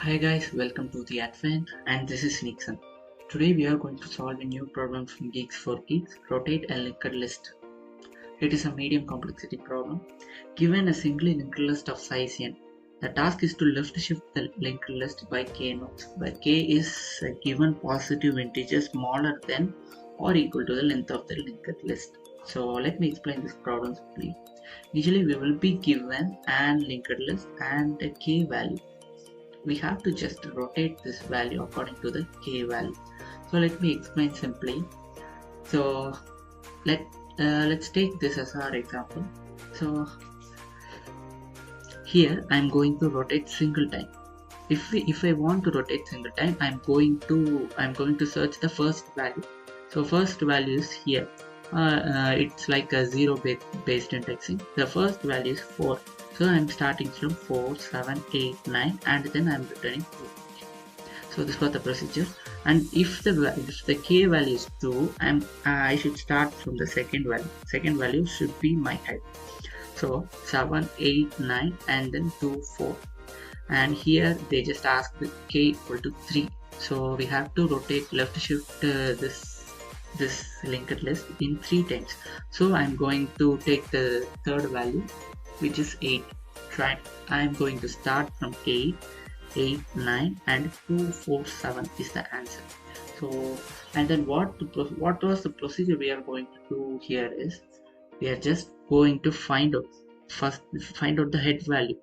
Hi guys, welcome to the Advent and this is Nixon. Today we are going to solve a new problem from Geeks for Geeks, rotate a linked list. It is a medium complexity problem. Given a single linked list of size n, the task is to left shift the linked list by k nodes, where k is a given positive integer smaller than or equal to the length of the linked list. So let me explain this problem simply. Initially we will be given an linked list and a k value. We have to just rotate this value according to the k value. So let me explain simply. So let's take this as our example. So here I'm going to rotate single time. If I want to rotate single time, I'm going to search the first value. So first value is here. It's like a zero based indexing. The first value is 4. So I'm starting from 4, 7, 8, 9 and then I'm returning 2. So this was the procedure. And if the k value is 2, I should start from the second value. Second value should be my head. So 7, 8, 9 and then 2, 4. And here they just ask the k equal to 3. So we have to rotate left shift this linked list in 3 times. So I'm going to take the third value, which is 8. Right, I'm going to start from 8, 8, 9 and 2, 4, 7 is the answer. So and then what was the procedure we are going to do here is we are just going to find out the head value.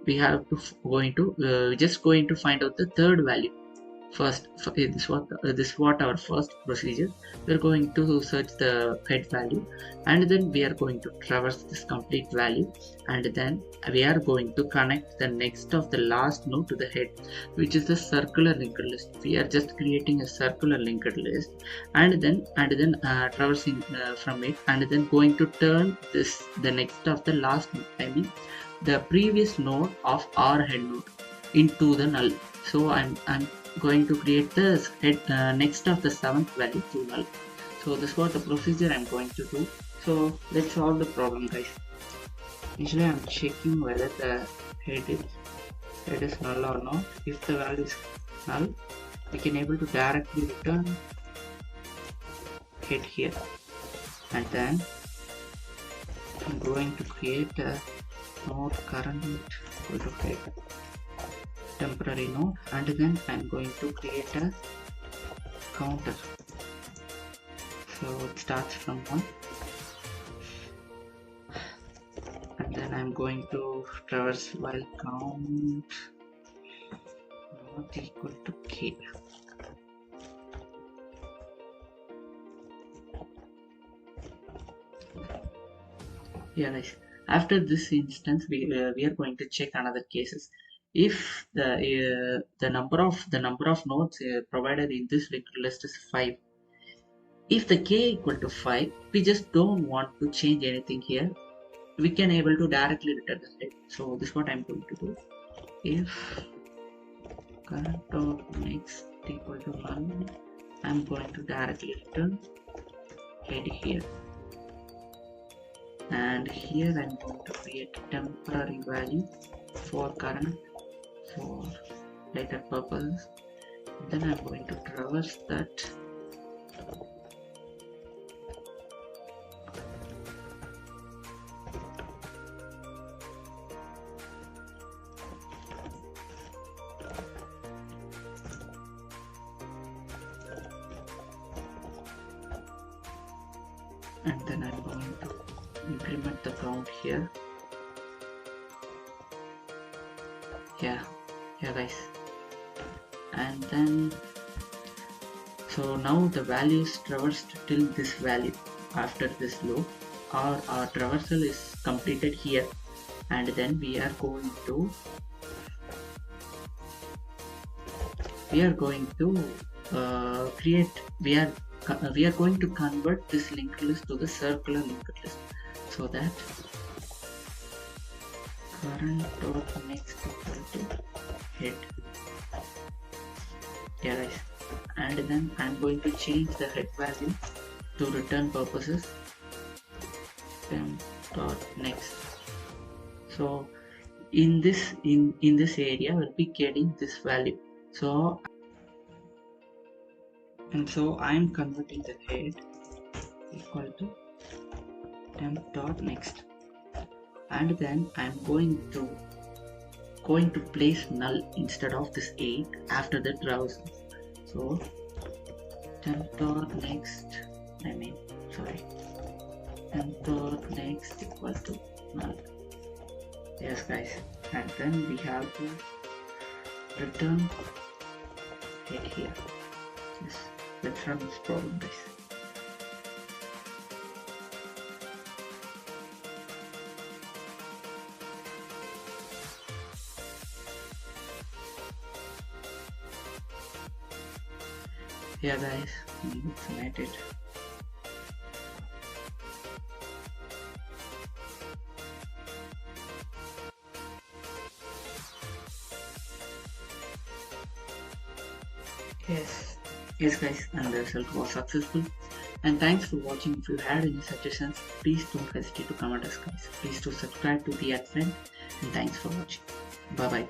We have to just going to find out the third value first. This what our first procedure. We're going to search the head value and then we are going to traverse this complete value and then we are going to connect the next of the last node to the head, which is the circular linked list. We are just creating a circular linked list and then traversing from it and then going to turn the next of the last node, I mean the previous node of our head node into the null. So I'm going to create the head next of the 7th value to null. So this was the procedure I'm going to do. So let's solve the problem, guys. Initially I'm checking whether the head is null or not. If the value is null, we can able to directly return head here, and then I'm going to create a node current equal to head temporary node and then I'm going to create a counter. So it starts from 1 and then I'm going to traverse while count not equal to k. Yeah guys, after this instance we are going to check another cases. If the number of nodes provided in this linked list is 5, if the k equal to 5, we just don't want to change anything here. We can able to directly return the head. So this is what I'm going to do. If current or next equal to 1, I'm going to directly return head here. And here I'm going to create temporary value for current for later purposes. Then I'm going to traverse that and then I'm going to increment the count here. Yeah guys, and then so now the value is traversed till this value. After this loop our traversal is completed here and then we are going to we are going to convert this linked list to the circular linked list, so that current dot next equal to head. Yeah guys, and then I'm going to change the head value to return purposes temp dot next. So in this area will be getting this value. So I'm converting the head equal to temp dot next, and then I'm going to place null instead of this 8 after the browse. So temp dot next, temp dot next equal to null. Yes guys, and then we have to return it here. Yes, let's run this problem guys. Yeah guys, it's made it. Yes guys, and the result was successful. And thanks for watching. If you had any suggestions, please don't hesitate to comment us guys. Please do subscribe to the friend, and thanks for watching. Bye bye.